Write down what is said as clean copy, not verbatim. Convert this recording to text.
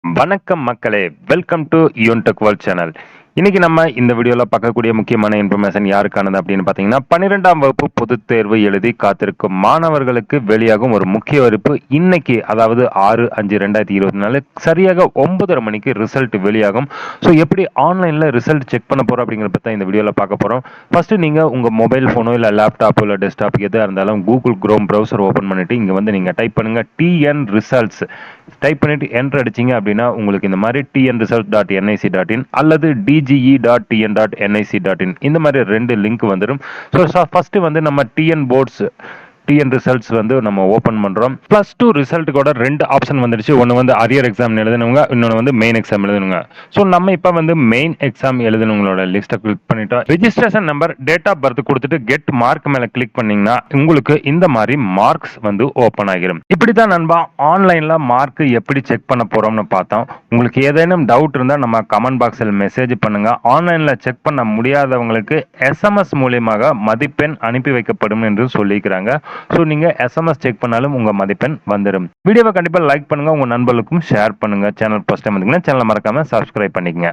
வணக்கம் மக்களே, welcome to யூன்டெக் world channel. இன்னைக்கு நம்ம இந்த வீடியோல பார்க்கக்கூடிய முக்கியமான இன்ஃபர்மேஷன் யாருக்கானது அப்படின்னு பார்த்தீங்கன்னா, 12ஆம் வகுப்பு பொதுத் தேர்வு எழுதி காத்திருக்கும் மாணவர்களுக்கு வெளியாகும் ஒரு முக்கிய அறிவிப்பு. இன்னைக்கு அதாவது 6/5/2024 சரியாக 9:30 மணிக்கு ரிசல்ட் வெளியாகும். ஸோ எப்படி ஆன்லைன்ல ரிசல்ட் செக் பண்ண போறோம் அப்படிங்கிறத பத்தி இந்த வீடியோல பார்க்க போறோம். ஃபர்ஸ்ட் நீங்க உங்க மொபைல் போனோ இல்ல லேப்டாப்போ இல்ல டெஸ்க்டாப் எதா இருந்தாலும் கூகுள் குரோம் ப்ரௌசர் ஓபன் பண்ணிட்டு இங்க வந்து நீங்க டைப் பண்ணுங்க டிஎன் ரிசல்ட்ஸ். டைப் பண்ணிட்டு என்டர் அடிச்சீங்க அப்படின்னா உங்களுக்கு இந்த மாதிரி tnresult.nic.in அல்லது dge.tn.nic.in இந்த மாதிரி 2 லிங்க் வந்துடும். ஸோ ஃபர்ஸ்ட் வந்து நம்ம டிஎன் ரிசல்ட்ஸ் வந்து நம்ம ஓபன் பண்றோம். +2 ரிசல்ட்டுக்கோட 2 ஆப்ஷன் வந்துருச்சு. ஒன்னு வந்து அரியர் எக்ஸாம் எழுதுனவங்க, இன்னொன்னு வந்து மெயின் எக்ஸாம் எழுதுனவங்க. ஸோ நம்ம இப்ப வந்து மெயின் எக்ஸாம் எழுதுனவங்களோட லிஸ்ட்டை கிளிக் பண்ணிட்டோம். Registration number, date of birth கொடுத்துட்டு கெட் மார்க் மேல கிளிக் பண்ணீங்கன்னா உங்களுக்கு இந்த மாதிரி மார்க்ஸ் வந்து ஓபன் ஆகிரும். இப்படித்தான் நண்பா ஆன்லைன்ல மார்க் எப்படி செக் பண்ண போறோம்னு பார்த்தோம். உங்களுக்கு ஏதேனும் டவுட் இருந்தா நம்ம கமெண்ட் பாக்ஸில் மெசேஜ் பண்ணுங்க. ஆன்லைன்ல செக் பண்ண முடியாதவங்களுக்கு எஸ்எம்எஸ் மூலியமாக மதிப்பெண் அனுப்பி வைக்கப்படும் என்று சொல்லிக்கிறாங்க. ஸோ நீங்க எஸ்எம்எஸ் செக் பண்ணாலும் உங்க மதிப்பெண் வந்துடும். வீடியோவை கண்டிப்பா லைக் பண்ணுங்க, உங்க நண்பர்களுக்கும் ஷேர் பண்ணுங்க. சேனல் ஃபர்ஸ்ட் டைம் வந்தீங்கன்னா சேனலை மறக்காம சப்ஸ்கிரைப் பண்ணிக்கங்க.